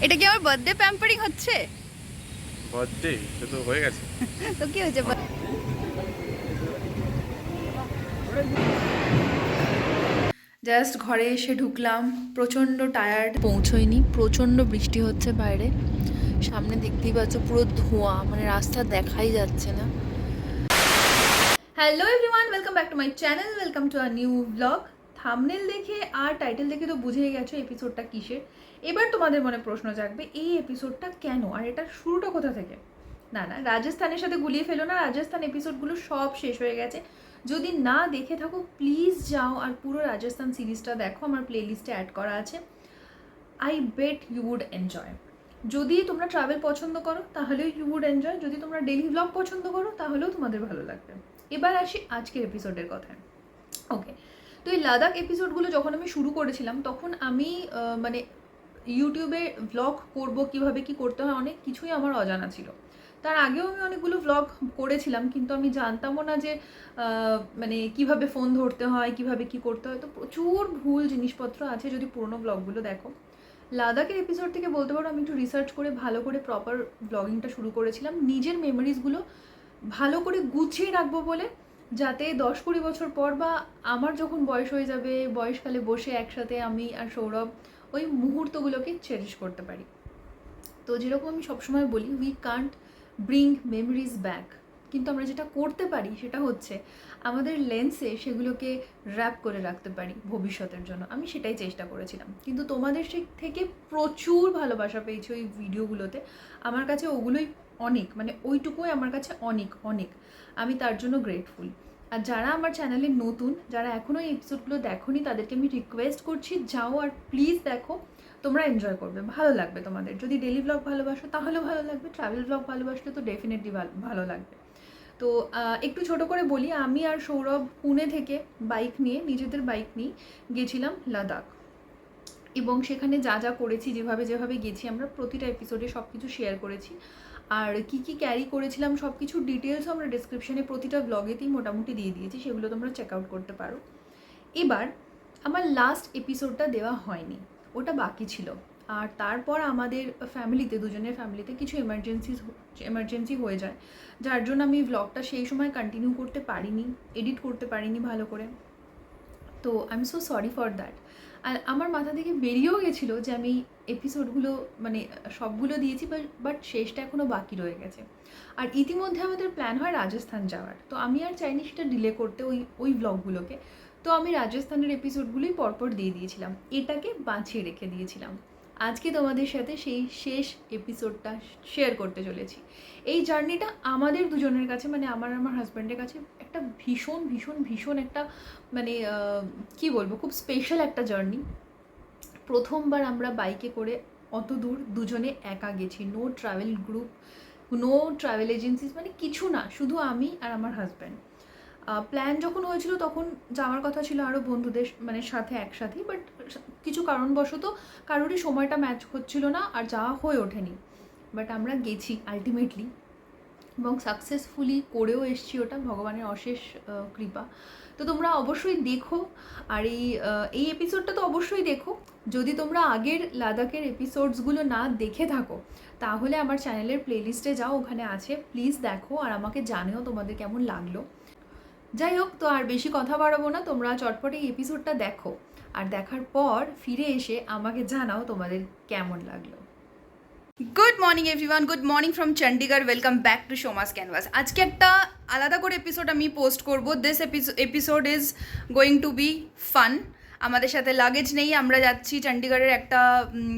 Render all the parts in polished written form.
এটা কি আমার বার্থডে প্যাম্পারিং হচ্ছে? বার্থডে তো হয়ে গেছে। তো কি হয়েছে? জাস্ট ঘরে এসে ঢুকলাম, প্রচণ্ড টায়ার্ড, পৌঁছোইনি, প্রচণ্ড বৃষ্টি হচ্ছে বাইরে, সামনে দেখতেই পাচ্ছ পুরো ধোঁয়া, মানে রাস্তা দেখাই যাচ্ছে না। Hello everyone, welcome back to my channel, welcome to a new blog. Thumbnail দেখে আর টাইটেল দেখে তো বুঝেই গেছো এপিসোডটা কিসের। এবার তোমাদের মনে প্রশ্ন জাগবে, এই এপিসোডটা কেন আর এটার শুরুটা কোথা থেকে? না না, রাজস্থানের সাথে গুলিয়ে ফেলো না, রাজস্থান এপিসোডগুলো সব শেষ হয়ে গেছে। যদি না দেখে থাকো প্লিজ যাও আর পুরো রাজস্থান সিরিজটা দেখো, আমার প্লেলিস্টে অ্যাড করা আছে। I bet you would enjoy. যদি তোমরা ট্রাভেল পছন্দ করো তাহলেও ইউ উড এনজয়, যদি তোমরা ডেইলি ব্লগ পছন্দ করো তাহলেও তোমাদের ভালো লাগবে। এবার আসি আজকের এপিসোডের কথায়। ওকে, তো এই লাদাখ এপিসোডগুলো যখন আমি শুরু করেছিলাম তখন আমি মানে ইউটিউবে ভ্লগ করব, কিভাবে কি করতে হয় অনেক কিছুই আমার অজানা ছিল। তার আগেও আমি অনেকগুলো ভ্লগ করেছিলাম, কিন্তু আমি জানতামও না যে মানে কিভাবে ফোন ধরতে হয়, কিভাবে কি করতে হয়। তো প্রচুর ভুল জিনিসপত্র আছে যদি পুরোনো ব্লগগুলো দেখো। লাদাখের এপিসোড থেকে বলতে পারো আমি একটু রিসার্চ করে ভালো করে প্রপার ব্লগিংটা শুরু করেছিলাম, নিজের মেমোরিজগুলো ভালো করে গুছিয়ে রাখবো বলে, যাতে 10-20 বছর পর বা আমার যখন বয়স হয়ে যাবে, বয়সকালে বসে একসাথে আমি আর সৌরভ ওই মুহূর্তগুলোকে চেরিশ করতে পারি। তো যেরকম আমি সবসময় বলি, we can't bring memories back, কিন্তু আমরা যেটা করতে পারি সেটা হচ্ছে আমাদের লেন্সে সেগুলোকে র্যাপ করে রাখতে পারি ভবিষ্যতের জন্য। আমি সেটাই চেষ্টা করেছিলাম, কিন্তু তোমাদের থেকে প্রচুর ভালোবাসা পেয়েছি ওই ভিডিওগুলোতে। আমার কাছে ওগুলোই অনেক, মানে ওইটুকুই আমার কাছে অনেক অনেক, আমি তার জন্য গ্রেটফুল। আর যারা আমার চ্যানেলে নতুন, যারা এখনও এই এপিসোডগুলো দেখোনি, তাদেরকে আমি রিকোয়েস্ট করছি যাও আর প্লিজ দেখো, তোমরা এনজয় করবে, ভালো লাগবে তোমাদের। যদি ডেলি ব্লগ ভালোবাসো তাহলেও ভালো লাগবে, ট্রাভেল ব্লগ ভালোবাসলে তো ডেফিনেটলি ভালো লাগবে। তো একটু ছোট করে বলি, আমি আর সৌরভ পুনে থেকে বাইক নিয়ে, নিজেদের বাইক নিয়ে গেছিলাম লাদাখ, এবং সেখানে যা যা করেছি, যেভাবে যেভাবে গেছি, আমরা প্রতিটা এপিসোডে সব কিছু শেয়ার করেছি। আর কি কি ক্যারি করেছিলাম সব কিছু ডিটেলসও আমরা ডিসক্রিপশানে প্রতিটা ব্লগেতেই মোটামুটি দিয়ে দিয়েছি, সেগুলো তোমরা চেক আউট করতে পারো। এবার আমার লাস্ট এপিসোডটা দেওয়া হয়নি, ওটা বাকি ছিল। আর তারপর আমাদের ফ্যামিলিতে, দুজনের ফ্যামিলিতে কিছু এমার্জেন্সি হয়ে যায়, যার জন্য আমি ব্লগটা সেই সময় কন্টিনিউ করতে পারিনি, এডিট করতে পারিনি ভালো করে। তো I am so sorry for that. আর আমার মাথা থেকে বেরিয়েও গেছিলো যে আমি এপিসোডগুলো মানে সবগুলো দিয়েছি, বাট শেষটা এখনও বাকি রয়ে গেছে। আর ইতিমধ্যে আমাদের প্ল্যান হয় রাজস্থান যাওয়ার, তো আমি আর চাইনি সেটা ডিলে করতে ওই ব্লগগুলোকে। তো আমি রাজস্থানের এপিসোডগুলোই পরপর দিয়ে দিয়েছিলাম, এটাকে বাঁচিয়ে রেখে দিয়েছিলাম। আজকে তোমাদের সাথে সেই শেষ এপিসোডটা শেয়ার করতে চলেছি। এই জার্নিটা আমাদের দুজনের কাছে, মানে আমার হাজব্যান্ডের কাছে একটা ভীষণ ভীষণ ভীষণ একটা, মানে কি বলবো, খুব স্পেশাল একটা জার্নি। প্রথমবার আমরা বাইকে করে অত দূর দুজনে একা গেছি, no travel group, no travel agencies, মানে কিছু না, শুধু আমি আর আমার হাজব্যান্ড। প্ল্যান যখন হয়েছিল তখন যাওয়ার কথা ছিল আরও বন্ধুদের মানে সাথে একসাথেই, বাট কিছু কারণবশত কারোরই সময়টা ম্যাচ হচ্ছিল না আর যাওয়া হয়ে ওঠেনি। বাট আমরা গেছি আলটিমেটলি, এবং সাকসেসফুলি করেও এসছি, ওটা ভগবানের অশেষ কৃপা। তো তোমরা অবশ্যই দেখো, আর এই এপিসোডটা তো অবশ্যই দেখো। যদি তোমরা আগের লাদাখের এপিসোডসগুলো না দেখে থাকো তাহলে আমার চ্যানেলের প্লেলিস্টে যাও, ওখানে আছে, প্লিজ দেখো আর আমাকে জানিও তোমাদের কেমন লাগলো। যাই হোক, তো আর বেশি কথা বাড়াবো না, তোমরা চটপট এই এপিসোডটা দেখো, আর দেখার পর ফিরে এসে আমাকে জানাও তোমাদের কেমন লাগলো। Good morning everyone, good morning from Chandigarh, welcome back to Soma's canvas. আজকে একটা আলাদা করে এপিসোড আমি পোস্ট করবো। This episode is going to B fun. আমাদের সাথে লাগেজ নেই, আমরা যাচ্ছি চণ্ডীগড়ের একটা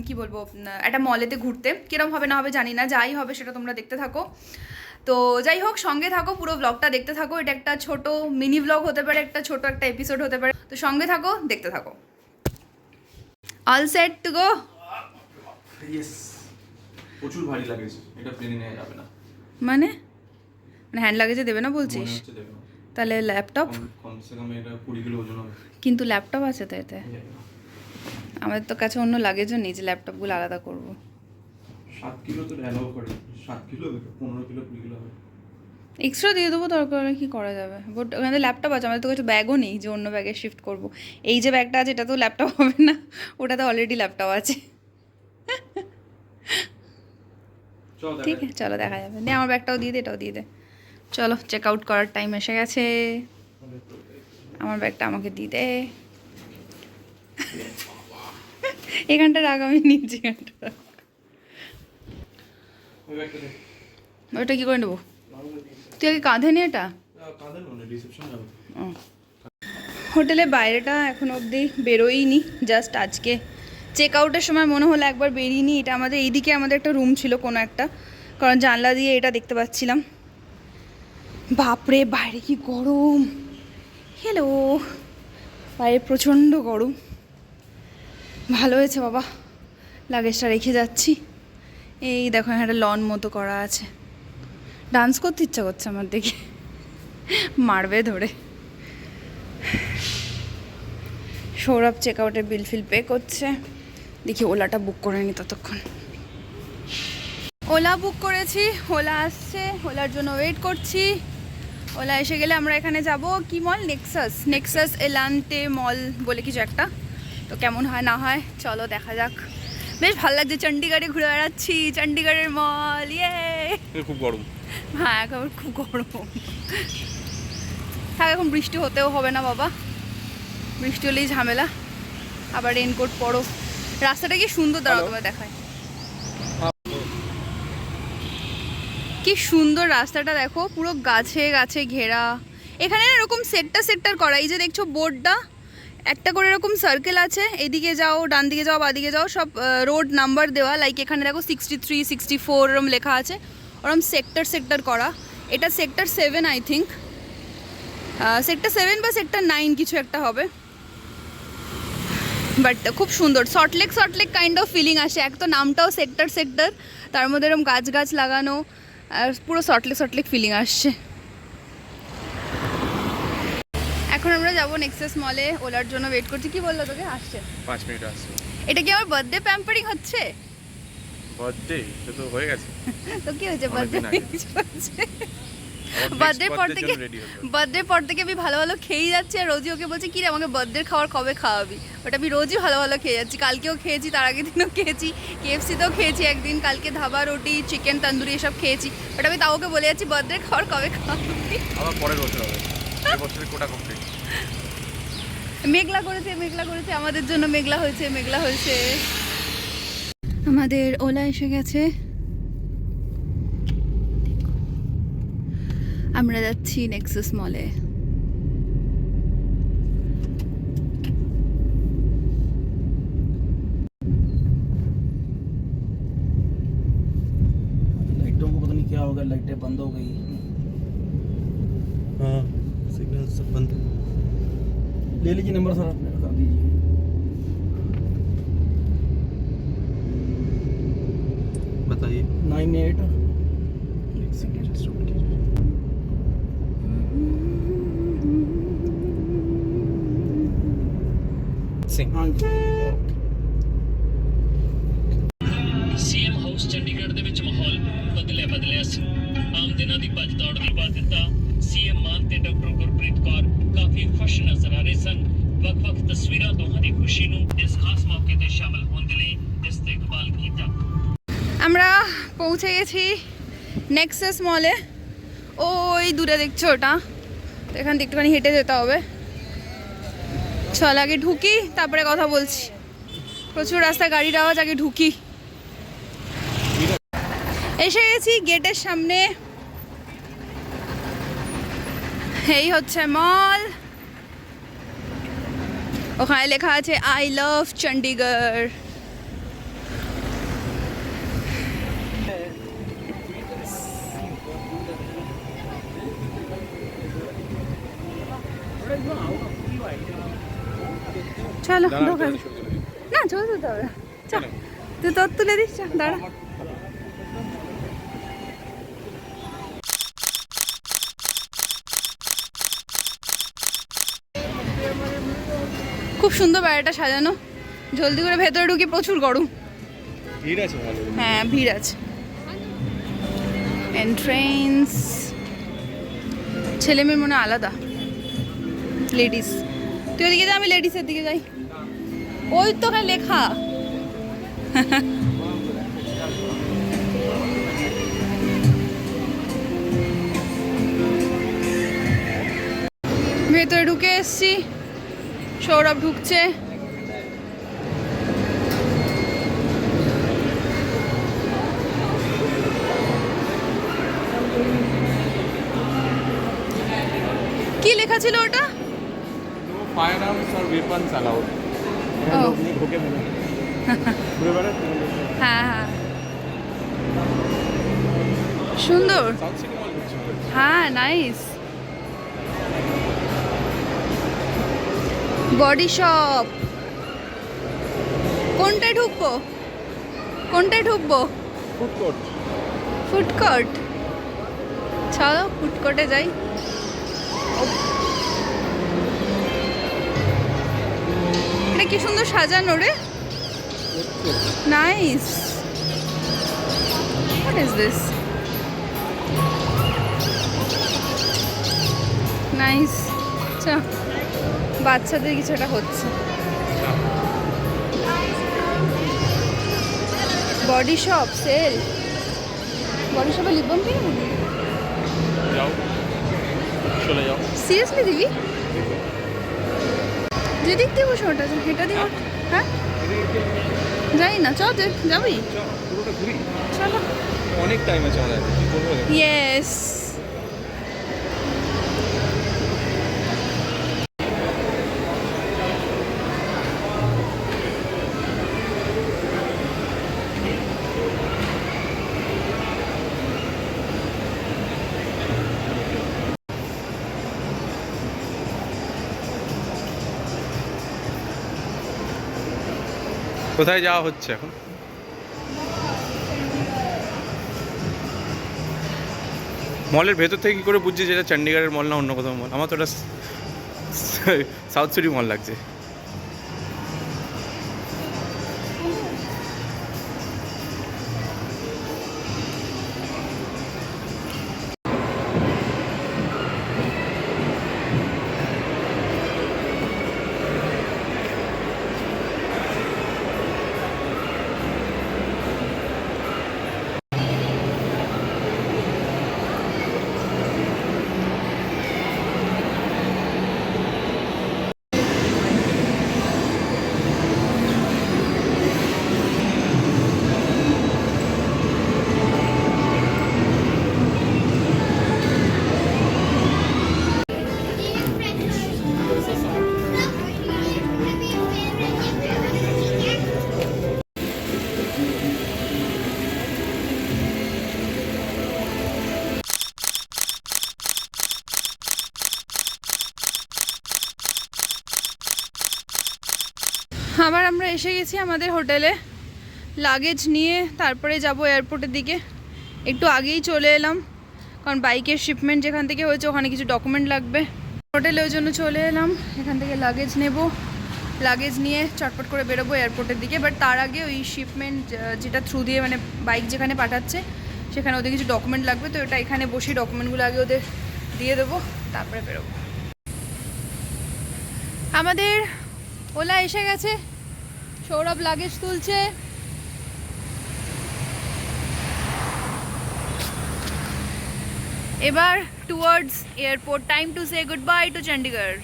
কি বলবো, একটা মলেতে ঘুরতে। কিরম হবে না হবে জানি না, যাই হবে সেটা তোমরা দেখতে থাকো। তো যাই হোক, সঙ্গে থাকো, পুরো ব্লগটা দেখতে থাকো। এটা একটা ছোট মিনি ব্লগ হতে পারে, একটা ছোট একটা এপিসোড হতে পারে, তো সঙ্গে থাকো, দেখতে থাকো। All set to go? Yes. প্রচুর ভারী লাগেছে, এটা প্লেনে নেওয়া যাবে না। মানে মানে হ্যান্ড লাগেজে দেবে না বলছিস? মনে হচ্ছে দেবে না। তাহলে ল্যাপটপ? কমসে কম এটা 20 কিলো ওজন হবে। কিন্তু ল্যাপটপ আছে তো এতে। আমাদের তো কাছে অন্য লাগেজও নেই যে ল্যাপটপগুলো আলাদা করব। 7 কিলো তো অ্যালাউ করে, 7 কিলো হবে, 15 কিলো 20 কিলো হবে। এক্সট্রা দিয়ে দেবো, দরকার হলে কী করা যাবে। বাট ওখানে ল্যাপটপ আছে, আমাদের তো কিছু ব্যাগও নেই যে অন্য ব্যাগে শিফট করব। এই যে ব্যাগটা আছে এটা তো ল্যাপটপ হবে না, ওটাতে অলরেডি ল্যাপটপ আছে। চল ঠিক আছে চলো দেখা যাবে। নে আমার ব্যাগটাও দিয়ে দে, এটাও দিয়ে দে। চলো চেক আউট করার টাইম এসে গেছে। আমার ব্যাগটা আমাকে দিয়ে দে। এখানটা রাখ, আমি নিচে এখানটা রাখ। ওই ব্যাগটা দে। ওইটা কী করে নেবো? তুই আগে কাঁধে নি এটা। কাঁধে নো রিসেপশন যাবে। ও হোটেলের বাইরেটা এখন অবধি বেরোইনি, জাস্ট আজকে চেক আউটের সময় মনে হলো একবার বেরিয়ে নিই। এটা আমাদের এইদিকে আমাদের একটা রুম ছিল কোনো একটা, কারণ জানলা দিয়ে এটা দেখতে পাচ্ছিলাম। বাপরে বাইরে কি গরম! হ্যালো, বাইরে প্রচণ্ড গরম। ভালো হয়েছে বাবা লাগেজটা রেখে যাচ্ছি। এই দেখো একটা লন মতো করা আছে, ডান্স করতে ইচ্ছা করছে আমার দেখে, মারবে ধরে। সৌরভ চেক আউটের বিল ফিল পে করছে। দেখি ওলাটা বুক করে নি ততক্ষণ। ওলা বুক করেছি, ওলা আসছে, ওলার জন্য ওয়েট করছি। ওলা এসে গেলে আমরা এখানে যাব কি মল, নেক্সাস এলান্তে মল বলে কিছু একটা। তো কেমন হয় না হয় চলো দেখা যাক। বেশ ভালো লাগছে, চণ্ডীগড়ে ঘুরে বেড়াচ্ছি, চণ্ডীগড়ের মল। ইয়ে খুব গরম। হ্যাঁ এখন খুব গরম। হ্যাঁ এখন বৃষ্টি হতেও হবে না বাবা, বৃষ্টি হলেই ঝামেলা। আবার রেনকোট পরো। রাস্তাটা কি সুন্দর, দাঁড়াও তোমার দেখায়। কি সুন্দর রাস্তাটা দেখো, পুরো গাছে গাছে ঘেরা। এখানে এরকম সেক্টর করা, এই যে দেখছো বোর্ডটা, একটা করে এরকম সার্কেল আছে, এদিকে যাও, ডান দিকে যাও, বাদিকে যাও, সব রোড নাম্বার দেওয়া। লাইক এখানে দেখো 63, 64 এরম লেখা আছে, ওরম সেক্টর করা। এটা সেক্টর 7 আই থিঙ্ক, সেক্টর 7 বা সেক্টর 9 কিছু একটা হবে। বাট খুব সুন্দর, সল্টলেক কাইন্ড অফ ফিলিং আসে। এক তো নামটাও সেক্টর, তার মধ্যে এরকম গাছ লাগানো, আর পুরো সল্টলেক ফিলিং আসছে। এখন আমরা যাবো নেক্সাস মলে, ওলার জন্য ওয়েট করছি। কি বললো তোকে? আসছে 5 মিনিট আসছে। এটা কি আমার বার্থডে প্যাম্পারিং হচ্ছে? বার্থডে তো হয়ে গেছে। তো কি হয়েছে, বার্থডে হচ্ছে? বার্থডে পর থেকে আমি ভালো ভালো খেয়েই যাচ্ছি, আর রোজই ওকে বলছি কি রে আমাকে বার্থডে খাওয়ার কবে খাওয়াবি। বাট আমি রোজই ভালো ভালো খেয়ে যাচ্ছি, কালকেও খেয়েছি, তার আগের দিনও খেয়েছি, KFC-তেও খেয়েছি একদিন, কালকে ধাবা রুটি, চিকেন তন্দুরি এসব খেয়েছি। বাট আমি তাও ওকে বলে যাচ্ছি বার্থডে খাওয়ার কবে খাওয়াবি। আবার পরের বছর হবে, এই বছরের কোটা কমপ্লিট। মেঘলা করেছে আমাদের জন্য, মেঘলা হয়েছে। আমাদের ওলা এসে গেছে, আমরা যাচ্ছি নেক্সাস মলে। लाइटों को पता नहीं क्या हो गया, लाइटें बंद हो गई। हाँ सिग्नल सब बंद। ले लीजिए नंबर सर, कर दीजिए। बताइए। 98 सिंह। हाँ जी। ਸੀਐਮ ਹਾਊਸ ਚੰਡੀਗੜ੍ਹ ਦੇ ਵਿੱਚ ਮਾਹੌਲ ਬਦਲਿਆ ਸੀ। ਆਮ ਦਿਨਾਂ ਦੀ ਭੱਜ ਦੌੜ ਦੀ ਬਾਅਦ ਦਿੱਤਾ ਸੀਐਮ ਮਾਨ ਤੇ ਡਾਕਟਰ ਗੁਰਪ੍ਰੀਤ ਕੌਰ ਕਾਫੀ ਖੁਸ਼ ਨਜ਼ਰ ਆ ਰਹੇ ਸਨ। ਵੱਖ-ਵੱਖ ਤਸਵੀਰਾਂ ਦੋਹਾਂ ਦੀ ਖੁਸ਼ੀ ਨੂੰ ਇਸ ਖਾਸ ਮੌਕੇ ਤੇ ਸ਼ਾਮਲ ਹੋਣ ਦੇ ਲਈ ਇਸਤਕਬਾਲ ਕੀਤਾ। আমরা পৌঁছে গেছি নেক্সাস মলে। ওই দূরে দেখছো ওটা, তো এখান থেকে একটুখানি হেঁটে যেতে হবে। চল আগে ঢুকি, তারপরে কথা বলছি। প্রচুর রাস্তায় গাড়ির আওয়াজ, আগে ঢুকি। এসে গেছি গেটের সামনে, এই হচ্ছে মল। ওখানে লেখা আছে আই লাভ চণ্ডীগড়। চলো ঢোকা, না চলে যেতে হবে। চল তুই তোর তুলে দিস, দাঁড়া। খুব সুন্দর বাইরেটা সাজানো, জলদি করে ভেতরে ঢুকি, প্রচুর গরম। ভিড় আছে ভালো। হ্যাঁ ভিড় আছে। এন্ট্রেন্স, ছেলে মেয়ের মনে হয় আলাদা, লেডিস। তুই ওদিকে যা, আমি লেডিসের দিকে যাই। ওই তো ওখানে লেখা। ভেতরে ঢুকে এসছি, সৌরভ ঢুকছে। কি লেখা ছিল ওটা? ফায়ার আর্মস আর ওয়েপন্স অ্যালাউড। ও হ্যাঁ হ্যাঁ, সুন্দর। সাউথ সিটি মল ঢুকছে। হ্যাঁ নাইস। Body shop. কোনটায় ঢুকবো, কোনটায় ঢুকবো? Food court. ফুড কোর্ট, চলো ফুড কোর্টে যাই। এটা কি সুন্দর সাজানো রে, nice. What is this? Nice. আচ্ছা, বাচ্চাদের কিছু একটা হচ্ছে। বডি শপ সেল, বডি শপে লিপবাম কিনে নেবি? যাও, চলে যাও। সিরিয়াসলি দিবি? যেদিক দিয়ে বসে ওটা এটা দিয়ে, হ্যাঁ যাই না, চ যাবি? পুরোটা ঘুরি, চলো। অনেক টাইম আছে আমাদের, কি করবো? ইয়েস। কোথায় যাওয়া হচ্ছে এখন? মলের ভেতর থেকে কি করে বুঝছি যেটা চণ্ডীগড়ের মল না অন্য কোথাও মল? আমার তো ওটা সাউথ সিটি মল লাগছে। আবার আমরা এসে গেছি আমাদের হোটেলে, লাগেজ নিয়ে তারপরে যাব এয়ারপোর্টের দিকে। একটু আগেই চলে এলাম, কারণ বাইকের শিপমেন্ট যেখান থেকে হয়েছে ওখানে কিছু ডকুমেন্ট লাগবে হোটেলে, ওই জন্য চলে এলাম। এখান থেকে লাগেজ নেব, লাগেজ নিয়ে চটপট করে বেরোবো এয়ারপোর্টের দিকে। বাট তার আগে ওই শিপমেন্ট যেটা থ্রু দিয়ে মানে বাইক যেখানে পাঠাচ্ছে সেখানে ওদের কিছু ডকুমেন্ট লাগবে, তো ওটা এখানে বসে ডকুমেন্টগুলো আগে ওদের দিয়ে দেবো, তারপরে বেরোবো। আমাদের ওলা এসে গেছে, সৌরভ লাগেজ তুলছে। এবার towards airport, time to say goodbye to Chandigarh.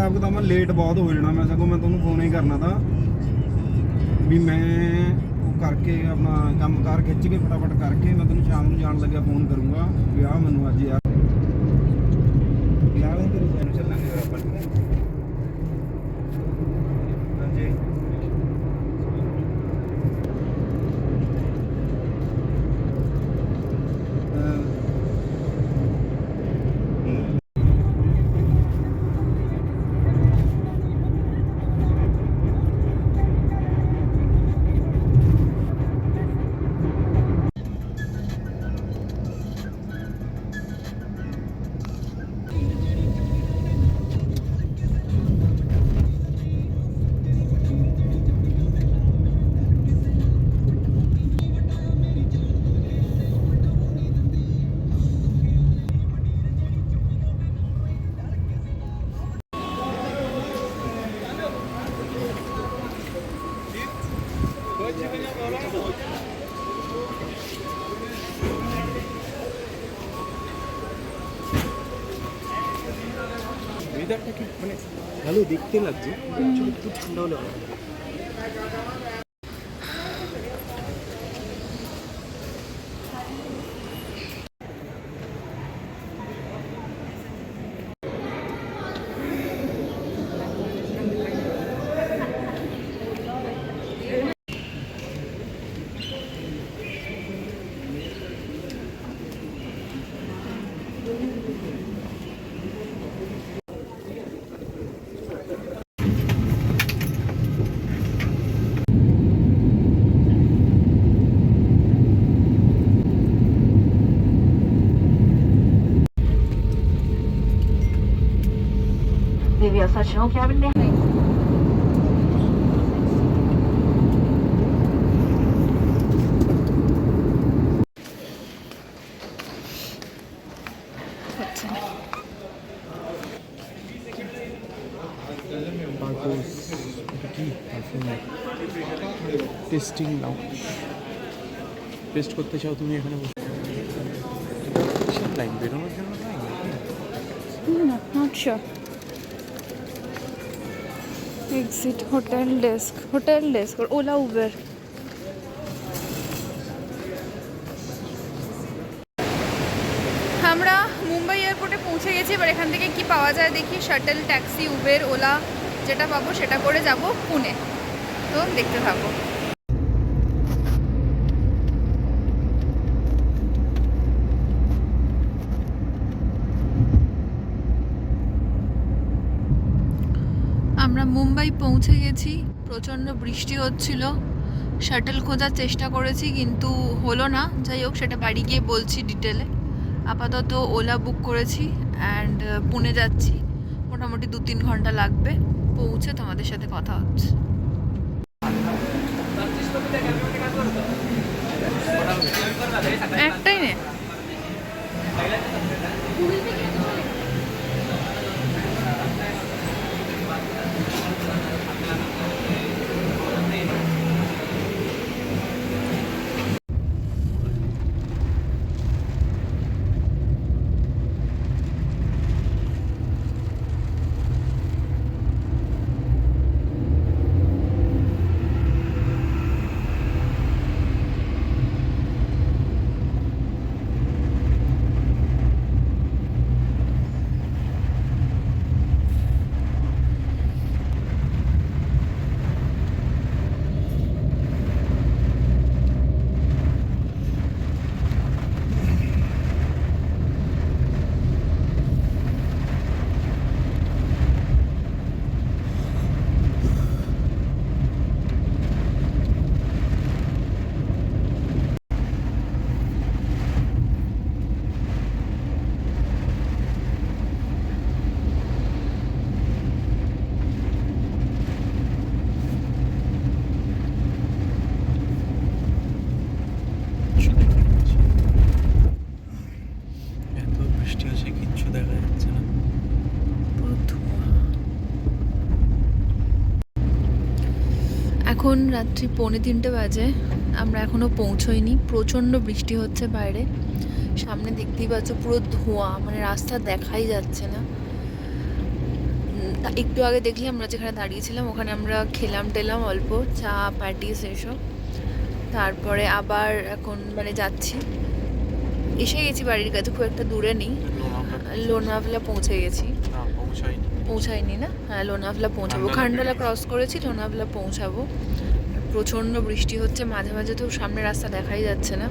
आपको तो मैं लेट बहुत हो जाना, मैं सगों मैं ਤੁਹਾਨੂੰ ਫੋਨ ਹੀ ਕਰਨਾ ਤਾਂ ਵੀ ਮੈਂ ਉਹ ਕਰਕੇ ਆਪਣਾ ਕੰਮ ਕਾਰ ਖਿੱਚ ਕੇ ਫਟਾਫਟ ਕਰਕੇ ਮੈਂ ਤੈਨੂੰ ਸ਼ਾਮ ਨੂੰ ਜਾਣ ਲੱਗਿਆ ਫੋਨ ਕਰੂੰਗਾ ਵੀ ਆ ਮੈਨੂੰ ਅੱਜ ਯਾਰ ਵਿਆਹ ਵਾਲੇ ਤੇਰੇ ਜੈਨ ਚੱਲਾਂਗੇ ਫਿਰ ਆਪਾਂ ਹਾਂਜੀ ওয়েদারটা কি মানে ভালো দেখতে লাগছে, অ্যাকচুয়ালি একটু ঠান্ডা হলে ভালো। Deviação que abre হচ্ছে না। টেস্টিং নাও, টেস্ট করতে চাও তুমি এখানে বসে? লাইন বেরোনোর জন্য line not sure. Exit hotel desk OLA Uber. আমরা মুম্বাই এয়ারপোর্টে পৌঁছে গেছি। এবার এখান থেকে কি পাওয়া যায় দেখি, শাটল, ট্যাক্সি, উবের, ওলা যেটা পাবো সেটা করে যাব পুনে। তো দেখতে থাকো। আমরা মুম্বাই পৌঁছে গেছি। প্রচণ্ড বৃষ্টি হচ্ছিল, শাটল খোঁজার চেষ্টা করেছি কিন্তু হলো না। যাই হোক, সেটা বাড়ি গিয়ে বলছি ডিটেলে। আপাতত ওলা বুক করেছি অ্যান্ড পুনে যাচ্ছি। মোটামুটি 2-3 ঘন্টা লাগবে, পৌঁছে তোমাদের সাথে কথা হচ্ছে। একটাই নে। এত বৃষ্টি হচ্ছে কিচ্ছু দেখা যাচ্ছে না। এখন রাত্রি 2:45 বাজে, আমরা এখনও পৌঁছোইনি। প্রচণ্ড বৃষ্টি হচ্ছে বাইরে, সামনে দেখতেই পাচ্ছ পুরো ধোঁয়া, মানে রাস্তা দেখাই যাচ্ছে না। তা একটু আগে দেখলি আমরা যেখানে দাঁড়িয়েছিলাম ওখানে আমরা টেলাম অল্প চা, প্যাটিস এসব। তারপরে আবার এখন মানে যাচ্ছি, এসে গেছি বাড়ির কাছে, খুব একটা দূরে নেই। লোনাভলা পৌঁছে গেছি। পৌঁছাইনি না? হ্যাঁ, লোনাভলা পৌঁছাবো। খান্ডালা ক্রস করেছি, লোনাভলা পৌঁছাবো। প্রচণ্ড বৃষ্টি হচ্ছে, মাঝে মাঝে তো সামনে রাস্তা দেখাই যাচ্ছে না।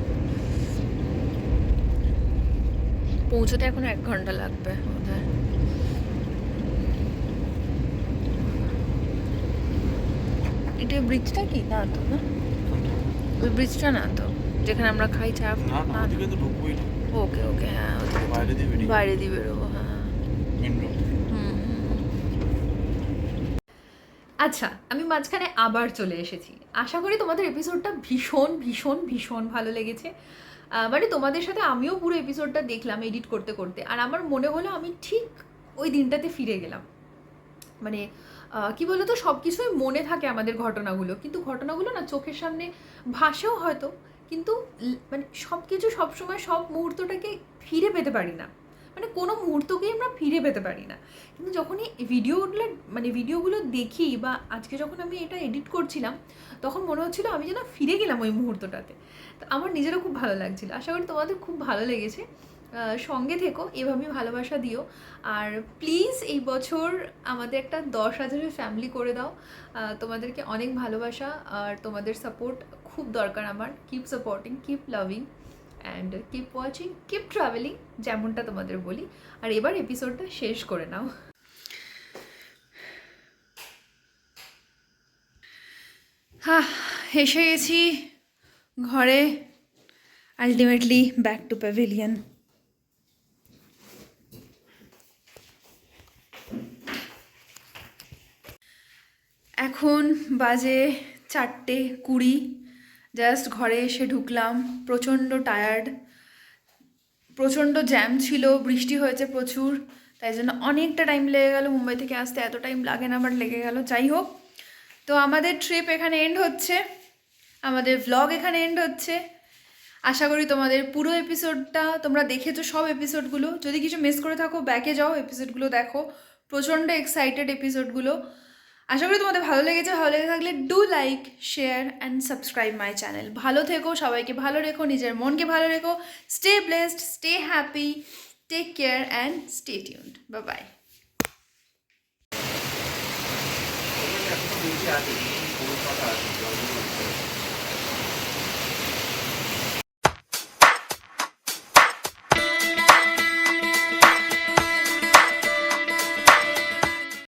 পৌঁছতে এখন 1 ঘন্টা লাগবে বোধহয়। এটা ব্রিজটা কি? না তো, না ওই ব্রিজটা না তো, যেখানে আমরা খাই চা। না, ওদিকে তো ঢুকবোই না। ওকে ওকে, হ্যাঁ বাইরে দিয়ে বেরোবো। হ্যাঁ, আচ্ছা, আমি মাঝখানে আবার চলে এসেছি। আশা করি তোমাদের এপিসোডটা ভীষণ ভীষণ ভীষণ ভালো লেগেছে। মানে তোমাদের সাথে আমিও পুরো এপিসোডটা দেখলাম এডিট করতে করতে, আর আমার মনে হলো আমি ঠিক ওই দিনটাতে ফিরে গেলাম। মানে কি বলতো, সব কিছুই মনে থাকে আমাদের ঘটনাগুলো, কিন্তু ঘটনাগুলো না চোখের সামনে ভাসেও হয়তো, কিন্তু মানে সব কিছু সবসময় সব মুহূর্তটাকে ফিরে পেতে পারি না। মানে কোনো মুহূর্তকেই আমরা ফিরে পেতে পারি না। কিন্তু যখনই ভিডিওগুলো দেখি বা আজকে যখন আমি এটা এডিট করছিলাম তখন মনে হচ্ছিলো আমি যেন ফিরে গেলাম ওই মুহূর্তটাতে। তো আমার নিজেরও খুব ভালো লাগছিলো, আশা করি তোমাদের খুব ভালো লেগেছে। সঙ্গে থেকো, এভাবেই ভালোবাসা দিও। আর প্লিজ এই বছর আমাদের একটা 10,000-এর ফ্যামিলি করে দাও। তোমাদেরকে অনেক ভালোবাসা আর তোমাদের সাপোর্ট খুব দরকার আমার। Keep supporting, keep loving and keep watching, keep travelling, যেমনটা তোমাদের বলি। আর এবার এপিসোডটা শেষ করে নাও। এসে গেছি ঘরে, আলটিমেটলি ব্যাক টু প্যাভিলিয়ন। এখন বাজে 4:20, জাস্ট ঘরে এসে ঢুকলাম। প্রচণ্ড টায়ার্ড, প্রচণ্ড জ্যাম ছিল, বৃষ্টি হয়েছে প্রচুর, তাই জন্য অনেকটা টাইম লেগে গেল। মুম্বাই থেকে আসতে এত টাইম লাগে না, বাট লেগে গেল। যাই হোক, তো আমাদের ট্রিপ এখানে এন্ড হচ্ছে, আমাদের ভ্লগ এখানে এন্ড হচ্ছে। আশা করি তোমাদের পুরো এপিসোডটা তোমরা দেখেছো, সব এপিসোডগুলো। যদি কিছু মিস করে থাকো ব্যাকে যাও, এপিসোডগুলো দেখো, প্রচণ্ড এক্সাইটেড এপিসোডগুলো। আশা করি তোমাদের ভালো লেগেছে। ভালো লেগে থাকলে do like, share and subscribe my channel. ভালো থেকো, সবাইকে ভালো রেখো, নিজের মনকে ভালো রেখো। Stay blessed, stay happy, take care and stay tuned. Bye by.